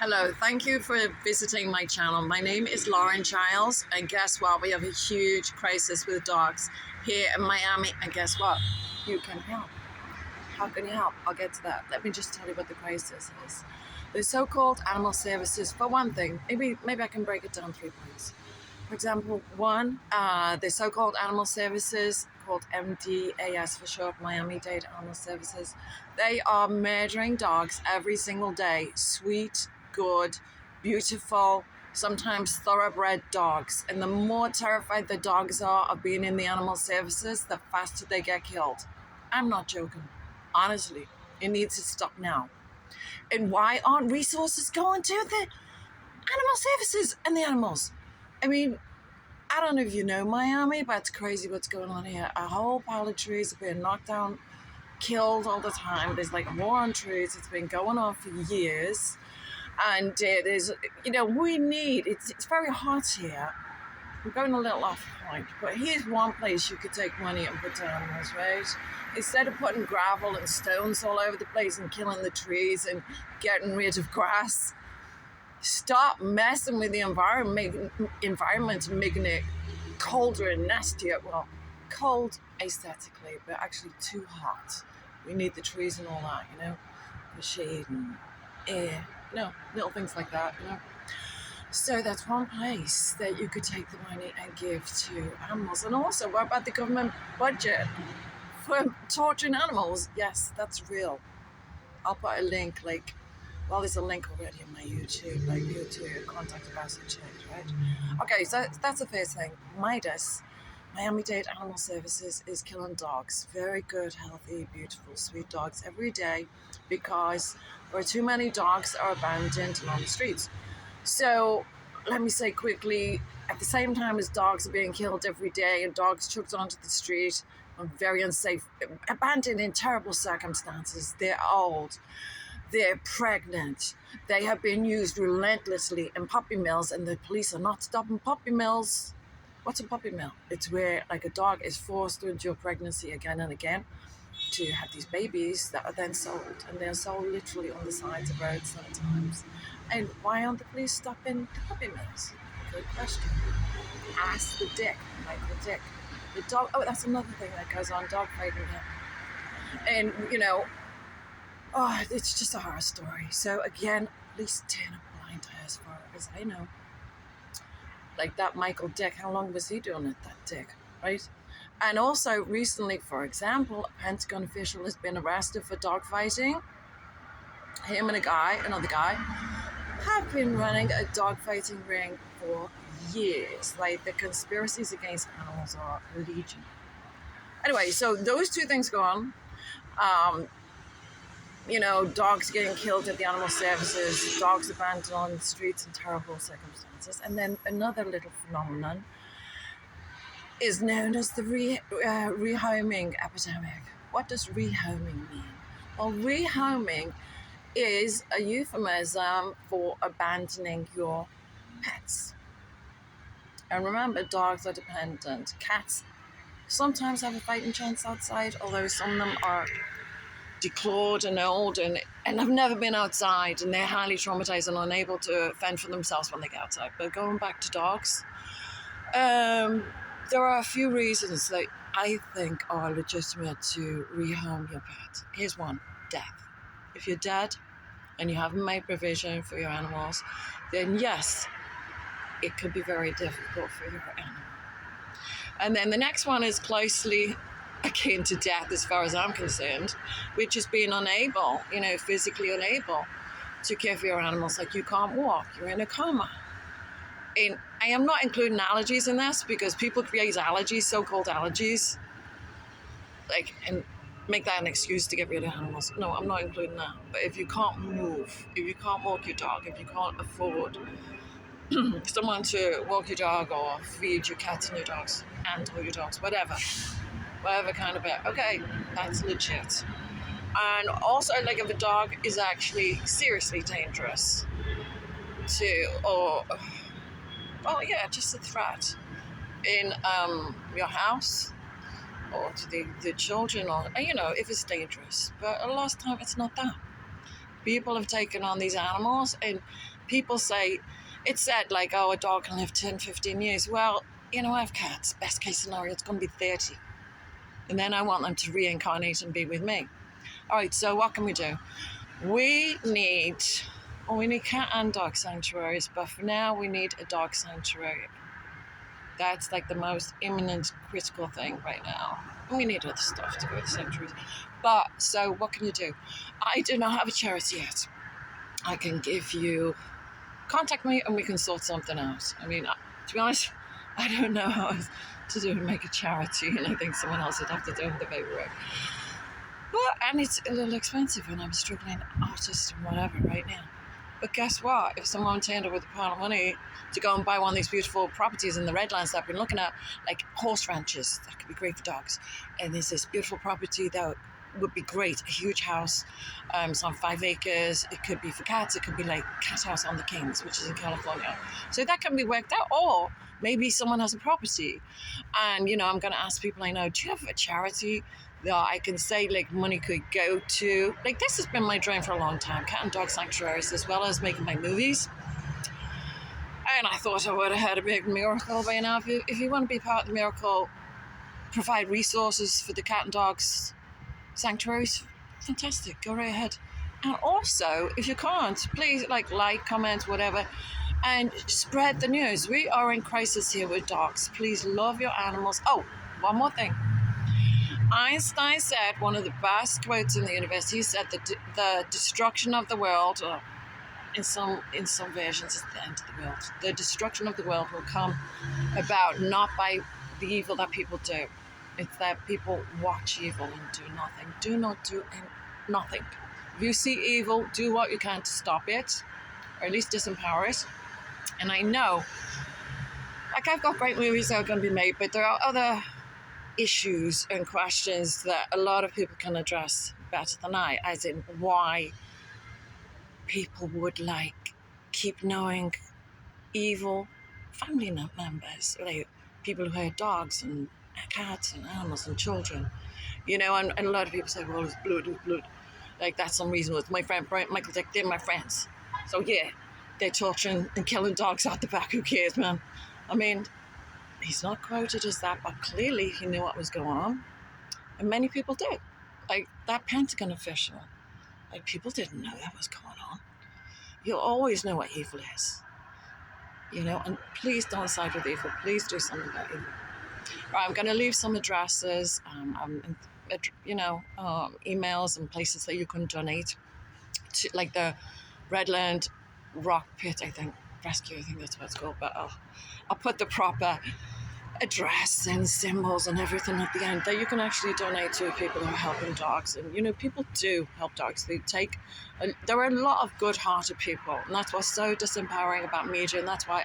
Hello, thank you for visiting my channel. My name is Lauren Childs, and guess what? We have a huge crisis with dogs here in Miami, and guess what? You can help. How can you help? I'll get to that. Let me just tell you what the crisis is. The so-called animal services, for one thing, maybe I can break it down 3 points. For example, one, the so-called animal services, called MDAS for short, Miami-Dade Animal Services, they are murdering dogs every single day. Sweet, good, beautiful, sometimes thoroughbred dogs. And the more terrified the dogs are of being in the animal services, the faster they get killed. I'm not joking. Honestly, it needs to stop now. And why aren't resources going to the animal services and the animals? I mean, I don't know if you know Miami, but it's crazy what's going on here. A whole pile of trees are being knocked down, killed all the time. There's like a war on trees. It's been going on for years. And there's, it's very hot here. I'm going a little off point, but here's one place you could take money and put to animals, right? Instead of putting gravel and stones all over the place and killing the trees and getting rid of grass, stop messing with the environment and making it colder and nastier. Well, cold aesthetically, but actually too hot. We need the trees and all that, the shade and air, little things like that, So that's one place that you could take the money and give to animals. And also, what about the government budget for torturing animals? Yes, that's real. I'll put a link, there's a link already on my YouTube, you to contact about such change, right? Okay, so that's the first thing. MIDAS, Miami-Dade Animal Services, is killing dogs. Very good, healthy, beautiful, sweet dogs every day because there are too many dogs that are abandoned and on the streets. So let me say quickly, at the same time as dogs are being killed every day and dogs chucked onto the street on very unsafe, abandoned in terrible circumstances, they're old, they're pregnant, they have been used relentlessly in puppy mills, and the police are not stopping puppy mills. What's a puppy mill? It's where a dog is forced to endure pregnancy again and again to have these babies that are then sold, and they're sold literally on the sides of roads sometimes. And why aren't the police stopping the puppy mills? Good question. Ask the Dick, Michael Dick. The dog. Oh, that's another thing that goes on. Dog fighting here, and it's just a horror story. So again, police turn a blind eye as far as I know. Like that Michael Dick, how long was he doing it? That Dick, right? And also recently, for example, a Pentagon official has been arrested for dogfighting. Him and another guy, have been running a dogfighting ring for years. The conspiracies against animals are legion. Anyway, so those two things go on. Dogs getting killed at the animal services, dogs abandoned on the streets in terrible circumstances. And then another little phenomenon is known as the rehoming epidemic. What does rehoming mean? Well, rehoming is a euphemism for abandoning your pets. And remember, dogs are dependent. Cats sometimes have a fighting chance outside, although some of them are declawed and old and have never been outside, and they're highly traumatized and unable to fend for themselves when they get outside. But going back to dogs, there are a few reasons that I think are legitimate to rehome your pet. Here's one: death. If you're dead and you haven't made provision for your animals, then yes, it could be very difficult for your animal. And then the next one is closely akin to death as far as I'm concerned, which is being unable, physically unable to care for your animals. Like you can't walk, you're in a coma. And I am not including allergies in this because people create allergies, so-called allergies, and make that an excuse to get rid of animals. No, I'm not including that. But if you can't move, if you can't walk your dog, if you can't afford someone to walk your dog or feed your cats and your dogs or your dogs, whatever kind of pet, okay, that's legit. And also, if a dog is actually seriously dangerous just a threat in your house or to the children, or if it's dangerous. But a lot of time it's not that. People have taken on these animals, and people say, it's said like, oh, a dog can live 10, 15 years. Well, you know, I have cats. Best case scenario, it's going to be 30. And then I want them to reincarnate and be with me. All right, so what can we do? We need cat and dog sanctuaries, but for now we need a dog sanctuary. That's like the most imminent critical thing right now. We need other stuff to go to sanctuaries. But, so what can you do? I do not have a charity yet. I can give you, contact me and we can sort something out. I mean, to be honest, I don't know how to do and make a charity, and I think someone else would have to do the paperwork. And it's a little expensive, and I'm a struggling artist and whatever right now. But guess what? If someone turned up with a pile of money to go and buy one of these beautiful properties in the Redlands that I've been looking at, like horse ranches, that could be great for dogs. And there's this beautiful property that would be great, a huge house. It's on 5 acres. It could be for cats. It could be like Cat House on the Kings, which is in California. So that can be worked out. Or maybe someone has a property. And, you know, I'm going to ask people I know, do you have a charity that I can say like money could go to? Like, this has been my dream for a long time, cat and dog sanctuaries, as well as making my movies. And I thought I would have had a big miracle by now. If you want to be part of the miracle, provide resources for the cat and dogs sanctuaries, fantastic, go right ahead. And also, if you can't, please like, comment, whatever, and spread the news. We are in crisis here with dogs. Please love your animals. Oh, one more thing. Einstein said one of the best quotes in the universe. He said that the destruction of the world, or in some versions, it's the end of the world. The destruction of the world will come about not by the evil that people do. It's that people watch evil and do nothing. Do not do nothing. If you see evil, do what you can to stop it, or at least disempower it. And I know, like, I've got great movies that are going to be made, but there are other issues and questions that a lot of people can address better than I, as in why people would like keep knowing evil family members, like people who hurt dogs and cats and animals and children, you know. And a lot of people say, well, it's blood, like that's unreasonable. It's my friend Michael Dick, they're my friends, so yeah, they're torturing and killing dogs out the back. Who cares, man? I mean, he's not quoted as that, but clearly he knew what was going on. And many people did. Like that Pentagon official. Like, people didn't know that was going on. You'll always know what evil is. You know, and please don't side with evil. Please do something about evil. Right, I'm going to leave some addresses, emails and places that you can donate to, like the Redland Rock Pit, I think, Rescue, I think that's what it's called. But I'll put the proper address and symbols and everything at the end that you can actually donate to people who are helping dogs. And, you know, people do help dogs. There are a lot of good-hearted people, and that's what's so disempowering about media. And that's why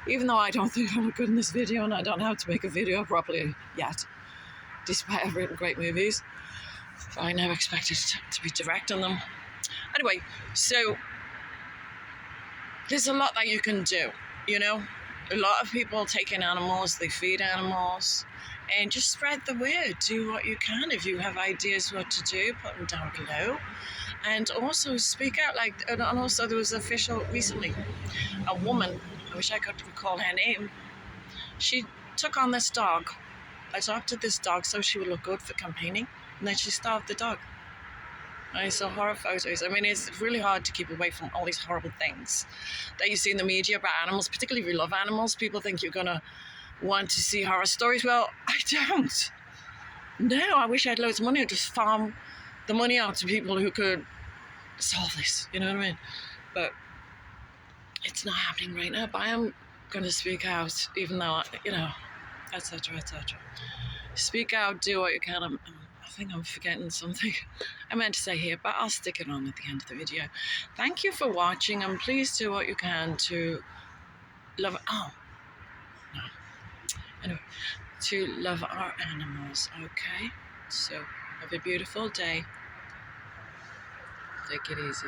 even though I don't think I look good in this video, and I don't know how to make a video properly yet, despite I've written great movies, I never expected to be directing them. Anyway, so there's a lot that you can do, you know. A lot of people take in animals, they feed animals, and just spread the word. Do what you can. If you have ideas what to do, put them down below. And also speak out. And also there was an official recently, a woman, I wish I could recall her name, she took on this dog, adopted this dog so she would look good for campaigning, and then she starved the dog. I saw horror photos. I mean, it's really hard to keep away from all these horrible things that you see in the media about animals, particularly if you love animals. People think you're going to want to see horror stories. Well, I don't. No, I wish I had loads of money. I'd just farm the money out to people who could solve this, you know what I mean? But it's not happening right now. But I am going to speak out, even though, you know, etc., etc. Speak out, do what you can. I think I'm forgetting something I meant to say here, but I'll stick it on at the end of the video. Thank you for watching, and please do what you can to love. To love our animals. Okay, so have a beautiful day. Take it easy.